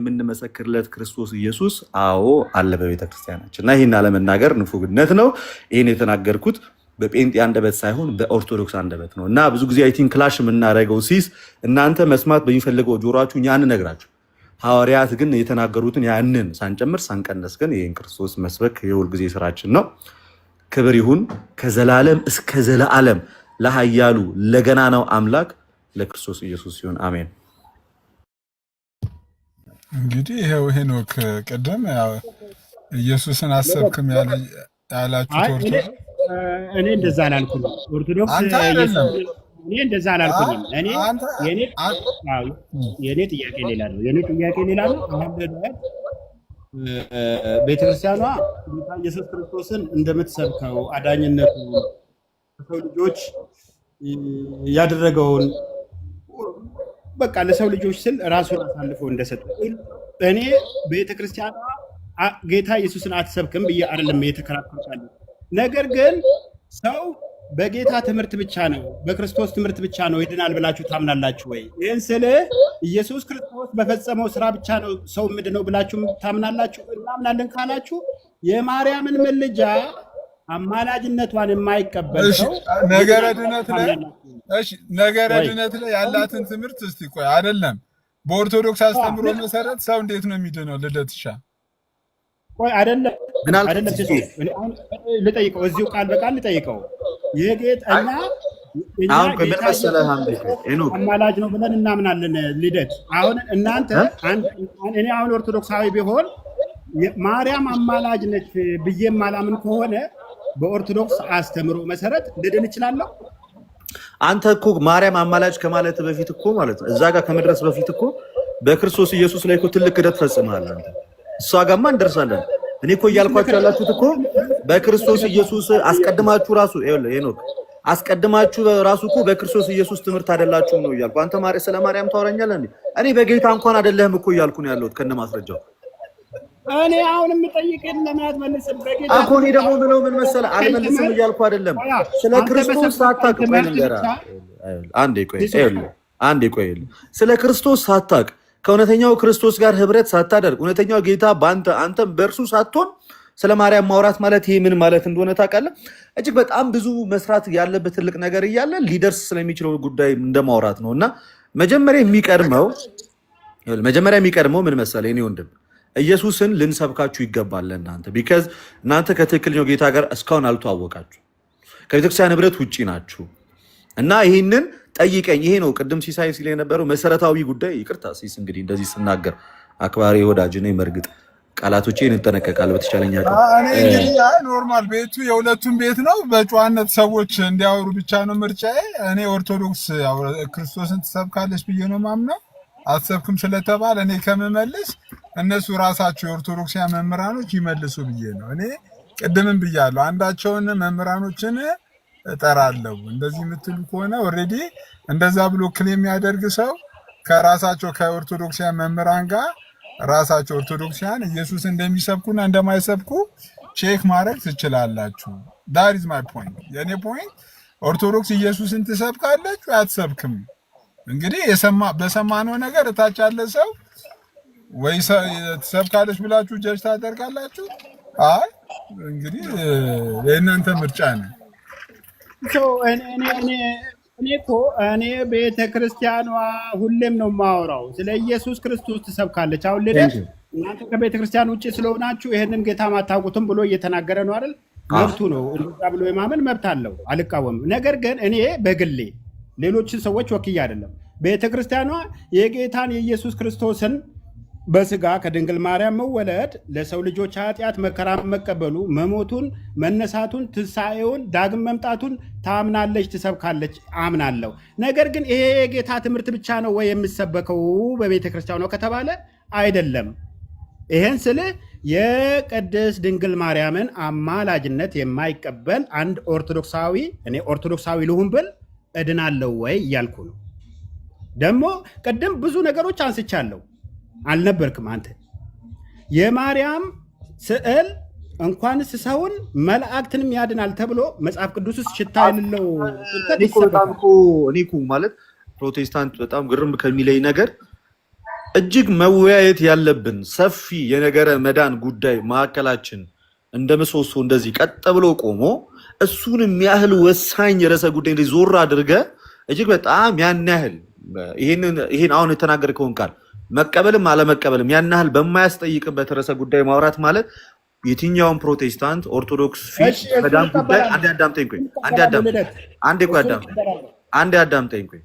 የምንመሰክርለት ክርስቶስ ኢየሱስ አዎ አለ በቤተ ክርስቲያናችን እና ይሄን አለመናገር ንፉግነት ነው። ይሄን የተናገርኩት በጴንጤ አንደበት ሳይሆን በኦርቶዶክስ አንደበት ነው እና ብዙ ጊዜ አይ ቲንክ ክላሽ የምናደርገው ሲስ እናንተ መስማት በሚፈልገው ጆሮአችሁ ያን ነግራችሁ ሐዋርያት ግን የተናገሩትን ያንን ሳንጨምር ሳንቀነስ ግን ይሄን ክርስቶስ መስበክ የሁል ጊዜ ስራችን ነው። ክብር ይሁን ከዘላለም እስከ ዘላለም ለኃያሉ ለገናናው አምላክ ለክርስቶስ ኢየሱስ ይሁን አሜን። እንግዲህ ይሄው ሄኖክ ቅድም ያው ኢየሱስን አሰብክም ያላችሁት ኦርቶዶክስ እኔ እንደዛ አላልኩም። ኦርቶዶክስ እኔ እንደዛ አላልኩም። የኔ ጥያቄ ሌላ ነው። አሁን ቤተክርስቲያኗ ጌታ ኢየሱስ ክርስቶስን እንደምትሰብከው አዳኝነቱ ሰው ልጆች ያደረገውን በቃ ለሰው ልጆች ስል ራሱን አሳልፎ እንደሰጠ እኔ ቤተክርስቲያኗ ጌታ ኢየሱስን አትሰብክም ብዬ አይደለም የተከራከርኩት። ነገር ግን ሰው በጌታ ትምህርት ብቻ ነው በክርስቶስ ትምህርት ብቻ ነው ይድናል ብላችሁ ታምናላችሁ ወይ? ይህን ስለ ኢየሱስ ክርስቶስ በፈጸመው ስራ ብቻ ነው ሰው ምንድነው ብላችሁ ታምናላችሁ? እናምናለን ካላችሁ የማርያምን ምልጃ አማላጅነቷን የማይቀበል ሰው ነገረ ድነት ላይ ያላትን ትምህርት እስቲ ቆይ አይደለም በኦርቶዶክስ አስተምሮ መሰረት ሰው እንዴት ነው የሚድነው? ልደትሻ ቆይ አይደለም ልጠይቀው፣ እዚሁ ቃል በቃል ልጠይቀው። የጌታኛ አማላጅ ነው ብለን እናምናለን። ልደት አሁን እናንተ እኔ አሁን ኦርቶዶክሳዊ ቢሆን ማርያም አማላጅ ነች ብዬ ማላምን ከሆነ በኦርቶዶክስ አስተምሮ መሰረት ልድን እችላለሁ? አንተ እኮ ማርያም አማላጅ ከማለት በፊት እኮ ማለት ነው እዛ ጋር ከመድረስ በፊት እኮ በክርስቶስ ኢየሱስ ላይ እኮ ትልቅ ክደት ፈጽመሃል አንተ። እሷ ጋርማ እንደርሳለን። እኔ እኮ እያልኳችሁ ያላችሁት እኮ በክርስቶስ ኢየሱስ አስቀድማችሁ ራሱ ሄኖክ አስቀድማችሁ ራሱ እኮ በክርስቶስ ኢየሱስ ትምህርት አይደላችሁ ነው እያልኩ። አንተ ስለ ማርያም ታወራኛለህ እንዴ? እኔ በጌታ እንኳን አይደለህም እኮ እያልኩ ነው ያለሁት ከነ ማስረጃው። እኔ አሁን የምጠይቅህን ለምን አትመልስም? በጌታ እኮ እኔ ደግሞ ምን መሰለህ አልመልስም እያልኩ አይደለም። ስለ ክርስቶስ ሳታውቅ ቆይ ልንገርህ አንዴ ቆይ ስለ ክርስቶስ ሳታውቅ ከእውነተኛው ክርስቶስ ጋር ህብረት ሳታደርግ እውነተኛው ጌታ አንተ በእርሱ ሳትሆን ስለ ማርያም ማውራት ማለት ይሄ ምን ማለት እንደሆነ ታውቃለህ? እጅግ በጣም ብዙ መስራት ያለበት ትልቅ ነገር እያለ ሊደርስ ስለሚችለው ጉዳይ እንደማውራት ነው። እና መጀመሪያ የሚቀድመው ምን መሰለህ የኔ ወንድም ኢየሱስን ልንሰብካችሁ ይገባል ለእናንተ። ቢካዝ እናንተ ከትክክለኛው ጌታ ጋር እስካሁን አልተዋወቃችሁ፣ ከቤተክርስቲያን ህብረት ውጪ ናችሁ። እና ይህንን ጠይቀኝ። ይሄ ነው ቅድም ሲሳይ ሲል የነበረው መሰረታዊ ጉዳይ። ይቅርታ ሲስ እንግዲህ እንደዚህ ስናገር አክባሪ ወዳጅ ነኝ። መርግጥ ቃላቶቼን እንጠነቀቃለሁ በተቻለኝ አቅም። ኖርማል ቤቱ የሁለቱም ቤት ነው። በጨዋነት ሰዎች እንዲያወሩ ብቻ ነው ምርጫዬ። እኔ ኦርቶዶክስ ክርስቶስን ትሰብካለች ብዬ ነው ማምነው። አትሰብክም ስለተባለ እኔ ከምመልስ እነሱ ራሳቸው የኦርቶዶክሲያን መምህራኖች ይመልሱ ብዬ ነው። እኔ ቅድምም ብያለሁ አንዳቸውን መምህራኖችን እጠራለሁ። እንደዚህ የምትሉ ከሆነ ኦልሬዲ እንደዛ ብሎ ክሌም የሚያደርግ ሰው ከራሳቸው ከኦርቶዶክሲያን መምህራን ጋር ራሳቸው ኦርቶዶክሲያን ኢየሱስ እንደሚሰብኩና እንደማይሰብኩ ቼክ ማድረግ ትችላላችሁ። that is my point። የኔ ፖይንት ኦርቶዶክስ ኢየሱስን ትሰብካለች ወይ አትሰብክም? እንግዲህ በሰማነው ነገር እታች ያለ ሰው ወይ ትሰብካለች ብላችሁ ጀጅ ታደርጋላችሁ። አይ እንግዲህ የእናንተ ምርጫ ነው። እኔ ቤተክርስቲያኗ ሁሌም ነው የማወራው ስለ ኢየሱስ ክርስቶስ ትሰብካለች። አሁን ልደት እናንተ ከቤተክርስቲያን ውጭ ስለሆናችሁ ይሄንን ጌታ ማታውቁትም ብሎ እየተናገረ ነው አይደል? መብቱ ነው እንደዛ ብሎ የማመን መብት አለው፣ አልቃወምም። ነገር ግን እኔ በግሌ ሌሎችን ሰዎች ወክዬ አይደለም። ቤተክርስቲያኗ የጌታን የኢየሱስ ክርስቶስን በስጋ ከድንግል ማርያም መወለድ ለሰው ልጆች ኃጢአት መከራ መቀበሉ መሞቱን መነሳቱን ትንሣኤውን ዳግም መምጣቱን ታምናለች፣ ትሰብካለች። አምናለሁ። ነገር ግን ይሄ የጌታ ትምህርት ብቻ ነው ወይ የሚሰበከው በቤተ ክርስቲያን ነው ከተባለ አይደለም። ይሄን ስል የቅድስት ድንግል ማርያምን አማላጅነት የማይቀበል አንድ ኦርቶዶክሳዊ እኔ ኦርቶዶክሳዊ ልሁን ብል እድናለሁ ወይ እያልኩ ነው። ደግሞ ቅድም ብዙ ነገሮች አንስቻለሁ። አልነበርክም አንተ። የማርያም ስዕል እንኳንስ ሰውን መላእክትንም ያድናል ተብሎ መጽሐፍ ቅዱስ ውስጥ ሽታ የሌለው እኔ እኮ ማለት ፕሮቴስታንት በጣም ግርም ከሚለኝ ነገር እጅግ መወያየት ያለብን ሰፊ የነገረ መዳን ጉዳይ ማዕከላችን እንደ ምሰሶ እንደዚህ ቀጥ ብሎ ቆሞ እሱን የሚያህል ወሳኝ ርዕሰ ጉዳይ እንደዚህ ዞር አድርገ እጅግ በጣም ያን ያህል ይሄን አሁን የተናገርከውን ቃል መቀበልም አለመቀበልም ያን ያህል በማያስጠይቅበት ርዕሰ ጉዳይ ማውራት ማለት የትኛውን ፕሮቴስታንት ኦርቶዶክስ ፊት መዳን ጉዳይ አንዴ አዳምጠኝ ቆይ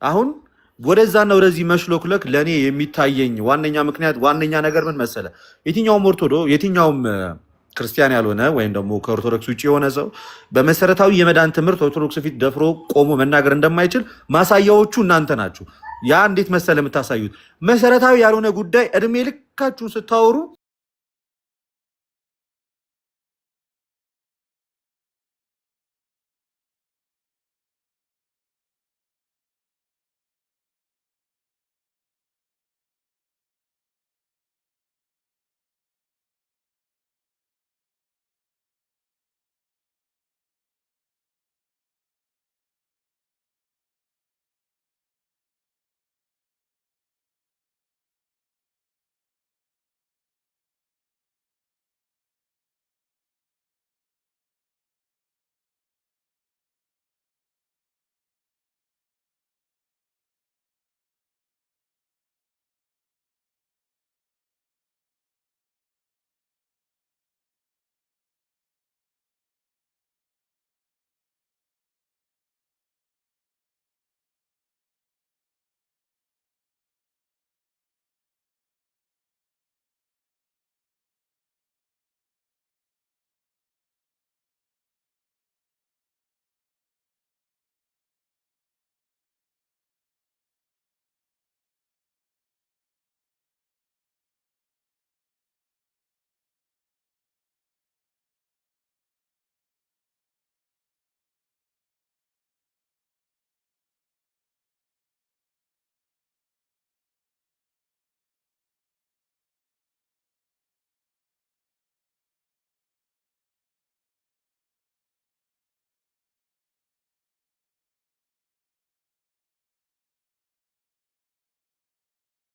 አሁን ወደዛና ወደዚህ መሽሎክለክ ለኔ የሚታየኝ ዋነኛ ነገር ምን መሰለ የትኛውም ክርስቲያን ያልሆነ ወይም ደግሞ ከኦርቶዶክስ ውጪ የሆነ ሰው በመሰረታዊ የመዳን ትምህርት ኦርቶዶክስ ፊት ደፍሮ ቆሞ መናገር እንደማይችል ማሳያዎቹ እናንተ ናችሁ። ያ እንዴት መሰለ የምታሳዩት መሰረታዊ ያልሆነ ጉዳይ እድሜ ልካችሁን ስታወሩ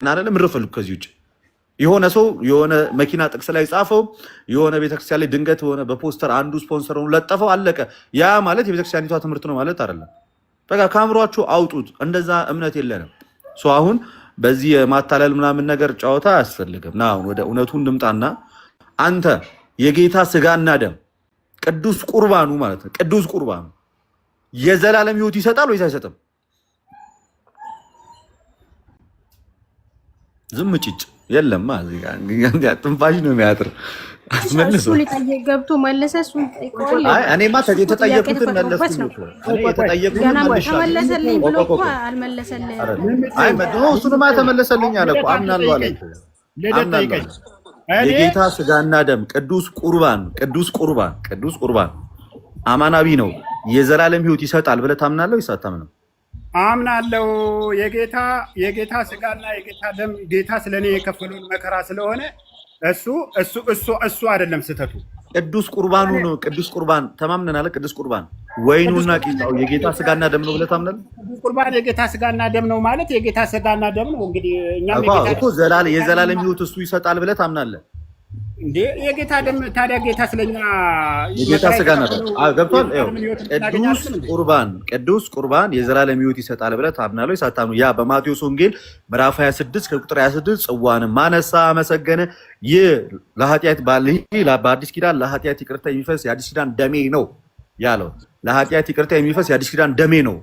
አይደለም ምረፈልኩ ከዚህ ውጭ የሆነ ሰው የሆነ መኪና ጥቅስ ላይ ጻፈው የሆነ ቤተክርስቲያን ላይ ድንገት ሆነ በፖስተር አንዱ ስፖንሰሩን ለጠፈው አለቀ። ያ ማለት የቤተክርስቲያኒቷ ትምህርት ነው ማለት አይደለም። በቃ ካምሯችሁ አውጡት። እንደዛ እምነት የለንም። አሁን በዚህ የማታለል ምናምን ነገር ጨዋታ አያስፈልግም። ና አሁን ወደ እውነቱ እንምጣና አንተ የጌታ ስጋና ደም ቅዱስ ቁርባኑ ማለት ነው ቅዱስ ቁርባኑ የዘላለም ሕይወት ይሰጣል ወይስ አይሰጥም? ዝም ጭጭ የለም እዚህ ጋር ትንፋሽ ነው የሚያጥር አስመልሶ እሱ ሊጠየቅ ገብቶ መለሰ። እሱን ጠይቀዋል። እኔማ የተጠየቁትን መለስኩኝ እኮ እኔ የተጠየቁትን ተመለሰልኝ ብሎ እኮ አልመለሰልኝም። እሱንማ ተመለሰልኝ አለ እኮ አምናለሁ አለ እኮ የጌታ ስጋና ደም ቅዱስ ቁርባን አማናዊ ነው የዘላለም ሕይወት ይሰጣል ብለህ ታምናለህ ወይስ አታምንም? አምናለሁ። የጌታ ስጋና የጌታ ደም ጌታ ስለኔ የከፈለውን መከራ ስለሆነ እሱ አይደለም ስተቱ። ቅዱስ ቁርባኑ ነው። ቅዱስ ቁርባን ተማምነናል። ቅዱስ ቁርባን ወይኑና ቂጣው የጌታ ስጋና ደም ነው ብለህ ታምናለህ? ቅዱስ ቁርባን የጌታ ስጋና ደም ነው ማለት የጌታ ስጋና ደም ነው። እንግዲህ እኛም እኮ የዘላለም ሕይወት እሱ ይሰጣል ብለህ ታምናለህ እንዴ? የጌታ ደም ታዲያ ጌታ ስለኛ የጌታ ስጋና ደም ገብቷል። ቅዱስ ቁርባን የዘላለም ሕይወት ይሰጣል ብለህ ታምናለህ ወይስ አታምንም? ያ በማቴዎስ ወንጌል ምዕራፍ 26 ከቁጥር 26 ጽዋንም ማነሳ አመሰገነ፣ ይህ ለኃጢአት በአዲስ ኪዳን ለኃጢአት ይቅርታ የሚፈስ የአዲስ ኪዳን ደሜ ነው ያለው። ለኃጢአት ይቅርታ የሚፈስ የአዲስ ኪዳን ደሜ ነው።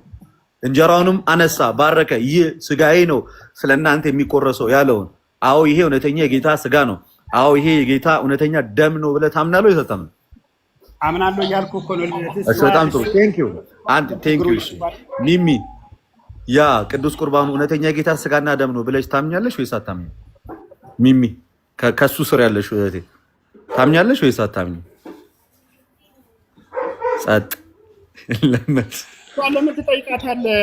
እንጀራውንም አነሳ ባረከ፣ ይህ ስጋዬ ነው ስለእናንተ የሚቆረሰው ያለውን። አዎ ይሄ እውነተኛ የጌታ ስጋ ነው። አዎ ይሄ የጌታ እውነተኛ ደም ነው ብለህ ታምናለህ ወይስ አታምንም? አምናለሁ እያልኩ እኮ ነው። በጣም ጥሩ ቴንኪው። ሚሚ ያ ቅዱስ ቁርባኑ እውነተኛ የጌታ ስጋና ደም ነው ብለሽ ታምኛለሽ ወይስ አታምኝም? ሚሚ ከሱ ስር ያለሽ እህቴ ታምኛለሽ ወይስ አታምኝም? ጸጥ ለምን ትጠይቃታለህ?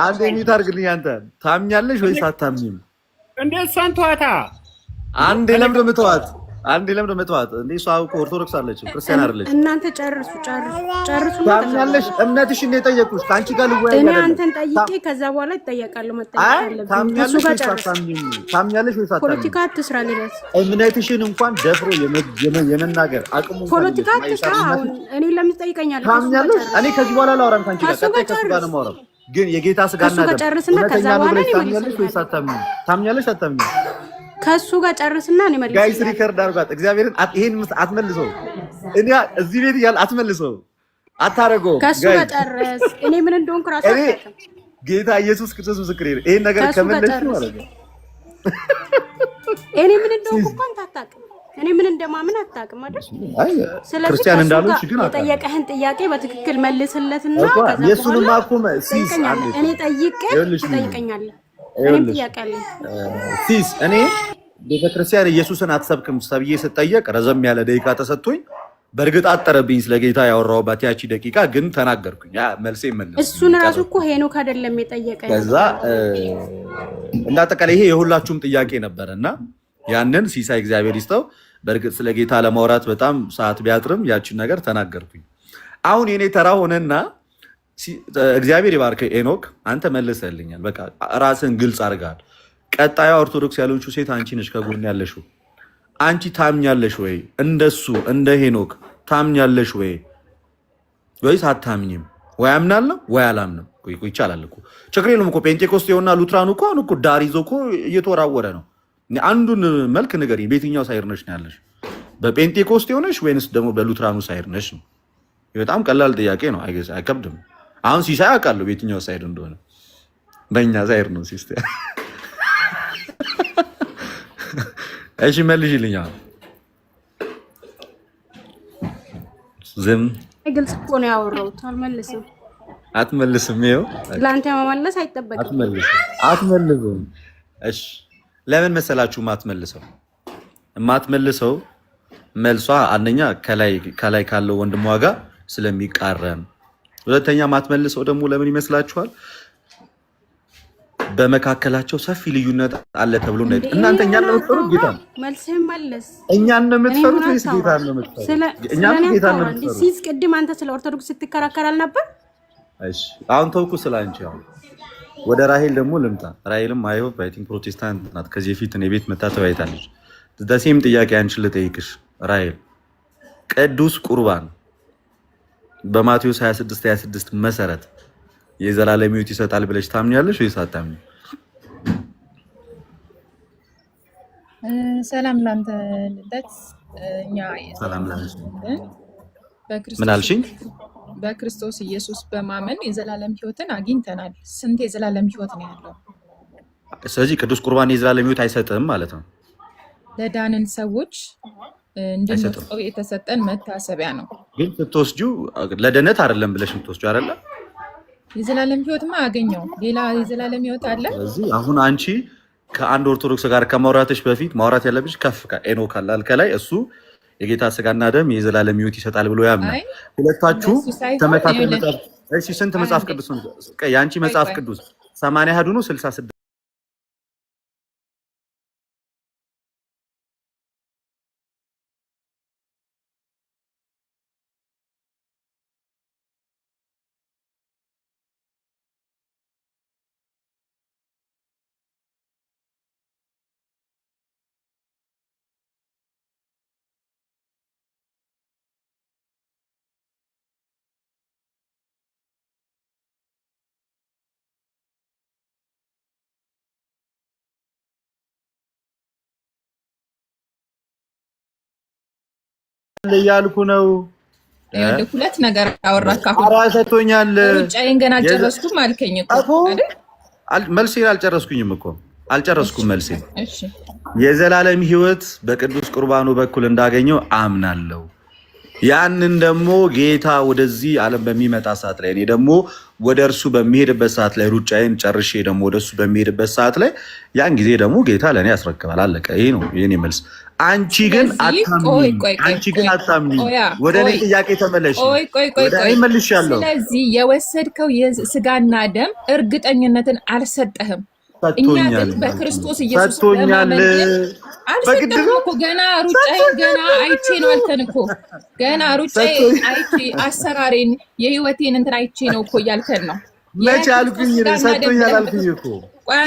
አንተ የሚታርግልኝ አንተ ታምኛለሽ ወይስ አታምኝም? እንዴ እሷን ተዋታ። አንዴ ለምን ምትዋት? አንዴ ለምን መጥፋት እንዴ? እሷ እኮ ኦርቶዶክስ አለች፣ ክርስቲያን አይደለች። እናንተ ጨርሱ። ታምኛለሽ? እምነትሽን ነው የጠየቁሽ። ከአንቺ ጋር ልወያይ እኔ አንተን ጠይቄ ከዛ በኋላ ይጠየቃለሁ። መጠየቅ አለብኝ። ታምኛለሽ ወይስ አታምኚም? ታምኛለሽ ወይስ አታምኚም? ፖለቲካ አትስራ። ሌላስ እምነትሽን እንኳን ደፍሮ የመናገር አቅሙ ፖለቲካ አትስራ። አሁን እኔ ለምን ትጠይቀኛለህ? ታምኛለሽ? እኔ ከዚህ በኋላ ላወራም ከአንቺ ጋር ቀጣይ ከሱ ጋር ነው የማወራው። ግን የጌታ ስጋና ደም ጨርስና ከዛ በኋላ ታምኛለሽ ወይስ አታምኚም? ታምኛለሽ አታምኚም? ከሱ ጋር ጨርስና እኔ መልስ ጋይስ ሪከርድ አድርጓት። እግዚአብሔርን ይሄን አትመልሰው። እኔ እዚህ ቤት እያለ አትመልሰው፣ አታረገው። ከሱ ጋር ጨርስ። እኔ ምን እንደሆንኩ ራሱ አታውቅም። ጌታ ኢየሱስ ክርስቶስ ምስክሬ ነው። ይሄን ነገር ከመለስሽ ማለት ነው። እኔ ምን እንደሆንኩ እንኳን አታውቅም። እኔ ምን እንደማምን አታውቅም አይደል? ስለዚህ ክርስቲያን እንዳልሆንሽ ግን የጠየቀህን ጥያቄ በትክክል መልስለትና ከዛ የሱንማ እኮ ሲስ እኔ ጠይቄ ትጠይቀኛለህ። እኔም ጥያቄ አለኝ ሲስ እኔ ቤተክርስቲያን ኢየሱስን አትሰብክም ተብዬ ስጠየቅ ረዘም ያለ ደቂቃ ተሰጥቶኝ በእርግጥ አጠረብኝ። ስለ ጌታ ያወራሁባት ያቺ ደቂቃ ግን ተናገርኩኝ። ያ መልሴ መለስ እሱን ራሱ እኮ ሄኖክ አይደለም የጠየቀኝ። ከዛ እንዳጠቃላይ ይሄ የሁላችሁም ጥያቄ ነበርና ያንን ሲሳይ እግዚአብሔር ይስጠው። በእርግጥ ስለ ጌታ ለማውራት በጣም ሰዓት ቢያጥርም ያችን ነገር ተናገርኩኝ። አሁን የኔ ተራ ሆነና እግዚአብሔር ይባርክ ኤኖክ፣ አንተ መልሰልኛል። በቃ ራስን ግልጽ አድርጋል። ቀጣዩ ኦርቶዶክስ ያለችው ሴት አንቺ ነሽ ከጎን ያለሽው። አንቺ ታምኛለሽ ወይ? እንደሱ እንደ ሄኖክ ታምኛለሽ ወይ ወይስ አታምኝም? ወይ አምናለሁ ወይ አላምንም። ይቻላል እኮ ችግር የለም እኮ። ጴንጤኮስት የሆና ሉትራኑ እኮ አሁን እኮ ዳር ይዞ እኮ እየተወራወረ ነው። አንዱን መልክ ንገሪኝ። በየትኛው ሳይር ነሽ ነው ያለሽ? በጴንጤኮስት የሆነሽ ወይንስ ደግሞ በሉትራኑ ሳይር ነሽ ነው? በጣም ቀላል ጥያቄ ነው። አይከብድም። አሁን ሲሳይ አውቃለሁ በየትኛው ሳይር እንደሆነ። በእኛ ሳይር ነው ሲስተር። እሺ መልሽልኝ። ዝም ግልጽ እኮ ነው ያወራሁት። አልመልስም። አትመልስም። ይኸው ለአንተ መመለስ አይጠበቅም። አትመልስም። እሺ ለምን መሰላችሁ የማትመልሰው? መልሷ አንደኛ ከላይ ካለው ወንድሟ ጋር ስለሚቃረን፣ ሁለተኛ ማትመልሰው ደግሞ ለምን ይመስላችኋል? በመካከላቸው ሰፊ ልዩነት አለ ተብሎ ነው። እናንተ እኛን ነው የምትፈሩት? ጌታ መልስህን መልስ። እኛን ነው የምትፈሩት ወይስ ጌታ ነው የምትፈሩት? እኛን ጌታ ነው የምትፈሩት። ሲስ ቅድም አንተ ስለ ኦርቶዶክስ ስትከራከር አልነበር? እሺ አሁን ተውኩ ስላንቺ። አሁን ወደ ራሄል ደግሞ ልምጣ። ራሄልም አይሆ ባይቲንግ ፕሮቴስታንት ናት። ከዚህ በፊት እኔ ቤት መታ ተወያይታለች። ደሴም ጥያቄ አንቺን ልጠይቅሽ ራሄል፣ ቅዱስ ቁርባን በማቴዎስ 26:26 መሰረት የዘላለም ሕይወት ይሰጣል ብለሽ ታምኛለሽ ወይስ አታምኚ? ሰላም ላንተ ልደት። እኛ ሰላም ላንቺ። ምን አልሽኝ? በክርስቶስ ኢየሱስ በማመን የዘላለም ሕይወትን አግኝተናል። ስንት የዘላለም ሕይወት ነው ያለው? ስለዚህ ቅዱስ ቁርባን የዘላለም ሕይወት አይሰጥም ማለት ነው። ለዳንን ሰዎች እንድንወስደው የተሰጠን መታሰቢያ ነው። ግን ስትወስጂው ለደህንነት አይደለም ብለሽ የምትወስጂው አይደለ? የዘላለም ሕይወትማ አገኘው። ሌላ የዘላለም ሕይወት አለ። ስለዚህ አሁን አንቺ ከአንድ ኦርቶዶክስ ጋር ከማውራትሽ በፊት ማውራት ያለብሽ ከፍ ኤኖክ አለ ከላይ እሱ የጌታ ስጋና ደም የዘላለም ሕይወት ይሰጣል ብሎ ያምናል። ሁለታችሁ ተመሳሳይ መጽሐፍ። እሺ ስንት መጽሐፍ ቅዱስ ነው ያንቺ መጽሐፍ ቅዱስ? 80 አሐዱ ነው 66? እያልኩ ነው። ሁለት ነገር አወራካ። ሰጥቶኛል። ሩጫዬን ገና አልጨረስኩም አልከኝ እኮ አይደል? መልሴን አልጨረስኩኝም እኮ አልጨረስኩም መልሴን። እሺ የዘላለም ሕይወት በቅዱስ ቁርባኑ በኩል እንዳገኘው አምናለሁ። ያንን ደግሞ ጌታ ወደዚህ ዓለም በሚመጣ ሰዓት ላይ እኔ ደግሞ ወደ እርሱ በሚሄድበት ሰዓት ላይ ሩጫዬን ጨርሼ ደግሞ ወደ እሱ በሚሄድበት ሰዓት ላይ ያን ጊዜ ደግሞ ጌታ ለእኔ ያስረክባል። አለቀ። ይሄ ነው የኔ መልስ። አንቺ ግን አታምኚ። ወደ እኔ ጥያቄ ተመለሽ። ወደ እኔ መልሻለሁ። ስለዚህ የወሰድከው የስጋና ደም እርግጠኝነትን አልሰጠህም። እኛ ግን በክርስቶስ ኢየሱስ ሰጥቶኛል። አልሰጠህም እኮ ገና ሩጫዬን ገና አይቼ ነው አልከን እኮ ገና ሩጫዬን አይቼ አሰራሬን የህይወቴን እንትን አይቼ ነው እኮ እያልከን ነው። መቼ አልኩኝ? ሰጥቶኛል አልኩኝ እኮ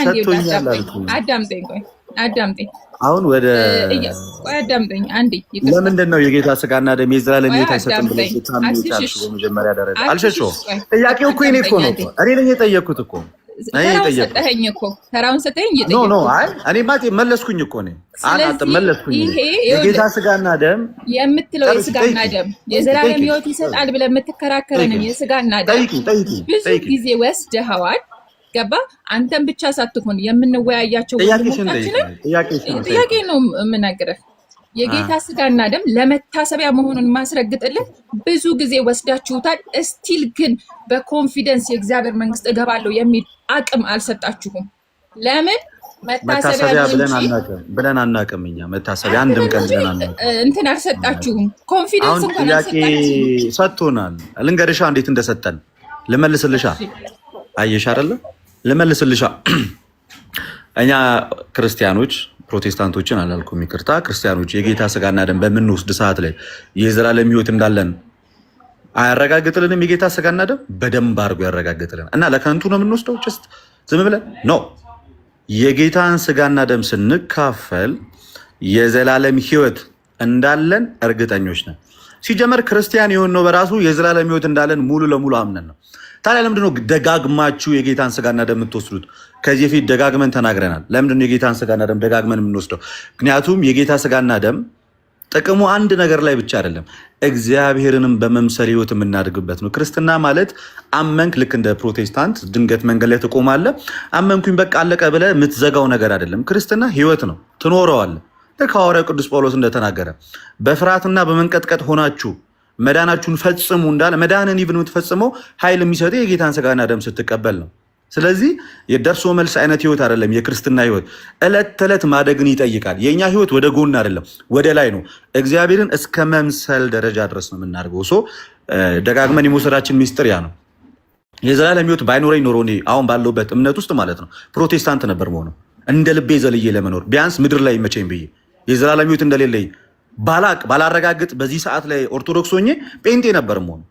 ሰጥቶኛል አልኩኝ። አዳምጠኝ አሁን ወደ ቆይ አዳምጠኝ አንዴ። ለምንድን ነው የጌታ ስጋና ደም የዘላለም ሕይወት አይሰጥም ብለሽ ታምኚያለሽ? በመጀመሪያ ደረጃ አልሸሸሁም። ጥያቄው እኮ እኔ እኮ ነው እኔ ነኝ የጠየኩት እኮ ሰጠኸኝ እኮ ተራውን ሰጠኸኝ እየጠየኩ ኖ አይ እኔ ማቴ መለስኩኝ እኮ እኔ አናት መለስኩኝ። የጌታ ስጋና ደም የምትለው የስጋና ደም የዘላለም ሕይወት ይሰጣል ብለህ የምትከራከረንም የስጋና ደም ብዙ ጊዜ ወስደኸዋል። ገባ? አንተም ብቻ ሳትሆን የምንወያያቸው ጥያቄ ነው የምነግርህ። የጌታ ስጋና ደም ለመታሰቢያ መሆኑን ማስረግጥልህ ብዙ ጊዜ ወስዳችሁታል። እስቲል ግን በኮንፊደንስ የእግዚአብሔር መንግስት እገባለሁ የሚል አቅም አልሰጣችሁም። ለምን? መታሰቢያ ብለን አናውቅም። እኛ መታሰቢያ አንድም ቀን ብለን አናውቅም። እንትን አልሰጣችሁም። ኮንፊደንስ እንኳን አልሰጣችሁም። ሰጥቶናል። ልንገርሻ እንዴት እንደሰጠን ልመልስልሻ። አየሽ አይደለ? ልመልስልሻ። እኛ ክርስቲያኖች ፕሮቴስታንቶችን አላልኩም፣ ይቅርታ። ክርስቲያኖች የጌታ ስጋና ደም በምንወስድ ሰዓት ላይ የዘላለም ሕይወት እንዳለን አያረጋግጥልንም? የጌታ ስጋና ደም በደንብ አድርጎ ያረጋግጥልን እና ለከንቱ ነው የምንወስደው? ጭስት ዝም ብለን ኖ። የጌታን ስጋና ደም ስንካፈል የዘላለም ሕይወት እንዳለን እርግጠኞች ነን። ሲጀመር ክርስቲያን የሆነው በራሱ የዘላለም ሕይወት እንዳለን ሙሉ ለሙሉ አምነን ነው። ታዲያ ለምንድነው ደጋግማችሁ የጌታን ስጋና ደም የምትወስዱት? ከዚህ በፊት ደጋግመን ተናግረናል። ለምንድነው የጌታን ስጋና ደም ደጋግመን የምንወስደው? ምክንያቱም የጌታ ስጋና ደም ጥቅሙ አንድ ነገር ላይ ብቻ አይደለም፣ እግዚአብሔርንም በመምሰል ህይወት የምናድግበት ነው። ክርስትና ማለት አመንክ፣ ልክ እንደ ፕሮቴስታንት ድንገት መንገድ ላይ ትቆማለህ፣ አመንኩኝ በቃ አለቀ ብለህ የምትዘጋው ነገር አይደለም። ክርስትና ህይወት ነው፣ ትኖረዋለህ። ልክ ሐዋርያው ቅዱስ ጳውሎስ እንደተናገረ በፍርሃትና በመንቀጥቀጥ ሆናችሁ መዳናችሁን ፈጽሙ እንዳለ፣ መዳንን ይብን የምትፈጽመው ኃይል የሚሰጠው የጌታን ስጋና ደም ስትቀበል ነው። ስለዚህ የደርሶ መልስ አይነት ህይወት አይደለም የክርስትና ህይወት። ዕለት ተዕለት ማደግን ይጠይቃል። የኛ ህይወት ወደ ጎን አይደለም ወደ ላይ ነው። እግዚአብሔርን እስከ መምሰል ደረጃ ድረስ ነው የምናደርገው። ደጋግመን የመውሰዳችን ሚስጥር ያ ነው። የዘላለም ህይወት ባይኖረኝ ኖሮ እኔ አሁን ባለሁበት እምነት ውስጥ ማለት ነው ፕሮቴስታንት ነበር መሆኑ፣ እንደ ልቤ ዘልዬ ለመኖር ቢያንስ ምድር ላይ ይመቸኝ ብዬ የዘላለም ህይወት እንደሌለኝ ባላረጋግጥ በዚህ ሰዓት ላይ ኦርቶዶክስ ሆኜ ጴንጤ ነበር መሆኑ።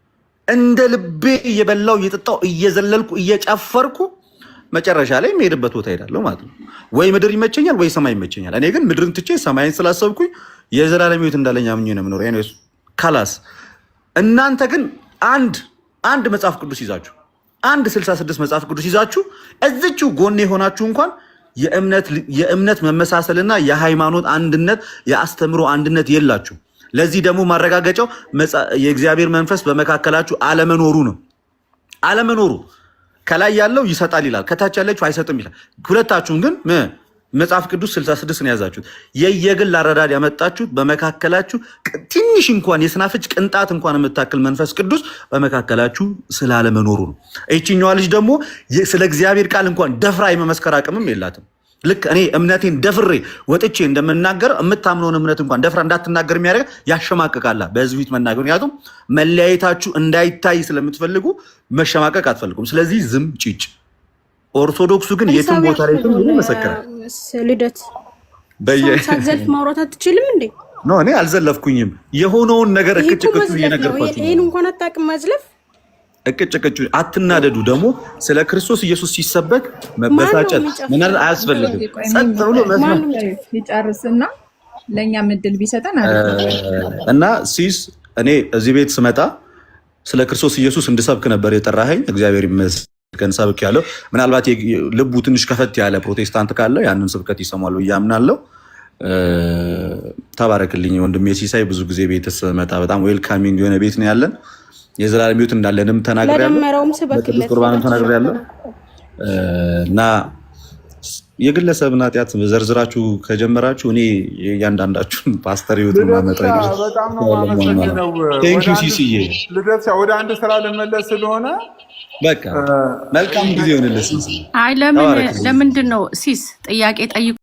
እንደ ልቤ እየበላው እየጠጣው እየዘለልኩ እየጨፈርኩ መጨረሻ ላይ የሚሄድበት ቦታ ሄዳለሁ ማለት ነው። ወይ ምድር ይመቸኛል ወይ ሰማይ ይመቸኛል። እኔ ግን ምድርን ትቼ ሰማይን ስላሰብኩኝ የዘላለም ህይወት እንዳለኝ አምኜ ነው የምኖረው። ያኔ ካላስ እናንተ ግን አንድ መጽሐፍ ቅዱስ ይዛችሁ 66 መጽሐፍ ቅዱስ ይዛችሁ እዚችው ጎኔ ሆናችሁ እንኳን የእምነት መመሳሰልና የሃይማኖት አንድነት የአስተምሮ አንድነት የላችሁ። ለዚህ ደግሞ ማረጋገጫው የእግዚአብሔር መንፈስ በመካከላችሁ አለመኖሩ ነው። አለመኖሩ ከላይ ያለው ይሰጣል ይላል፣ ከታች ያለችው አይሰጥም ይላል። ሁለታችሁም ግን መጽሐፍ ቅዱስ 66 ነው ያዛችሁት። የየግል አረዳድ ያመጣችሁት በመካከላችሁ ትንሽ እንኳን የስናፍጭ ቅንጣት እንኳን የምታክል መንፈስ ቅዱስ በመካከላችሁ ስላለመኖሩ ነው። ይህችኛዋ ልጅ ደግሞ ስለ እግዚአብሔር ቃል እንኳን ደፍራ የመመስከር አቅምም የላትም። ልክ እኔ እምነቴን ደፍሬ ወጥቼ እንደምናገር የምታምነውን እምነት እንኳን ደፍራ እንዳትናገር የሚያደርግ ያሸማቀቃላ በህዝብ ፊት መናገር። ምክንያቱም መለያየታችሁ እንዳይታይ ስለምትፈልጉ መሸማቀቅ አትፈልጉም። ስለዚህ ዝም ጭጭ። ኦርቶዶክሱ ግን የትም ቦታ ላይ ይመሰክራል። ልደት ሳትዘልፍ ማውራት አትችልም እንዴ? ኖ እኔ አልዘለፍኩኝም። የሆነውን ነገር እቅጭቅጩ እየነገርኳችሁ ይሄን እንኳን አታውቅም መዝለፍ። እቅጭቅጩ አትናደዱ። ደግሞ ስለ ክርስቶስ ኢየሱስ ሲሰበክ መበሳጨት ምን አያስፈልግም። ጸጥ ብሎ መስማት ይጨርስና ለእኛም እድል ቢሰጠን እና ሲስ እኔ እዚህ ቤት ስመጣ ስለ ክርስቶስ ኢየሱስ እንድሰብክ ነበር የጠራኸኝ። እግዚአብሔር ይመስገን ሰብክ ያለው። ምናልባት ልቡ ትንሽ ከፈት ያለ ፕሮቴስታንት ካለ ያንን ስብከት ይሰማሉ እያምናለሁ። ተባረክልኝ ወንድሜ ሲሳይ። ብዙ ጊዜ ቤት ስመጣ በጣም ዌልካሚንግ የሆነ ቤት ነው ያለን። የዘላለም ሕይወት እንዳለንም ተናግሬያለሁ፣ በቅዱስ ቁርባንም ተናግሬያለሁ። እና የግለሰብን ኃጢአት ዘርዝራችሁ ከጀመራችሁ እኔ እያንዳንዳችሁን ፓስተር ሕይወት ማመጣ ሲሲዬ ልደት ወደ አንድ ስራ ልመለስ ስለሆነ በቃ መልካም ጊዜ ሆነልህ። አይ ለምንድን ነው ሲስ ጥያቄ ጠይቁ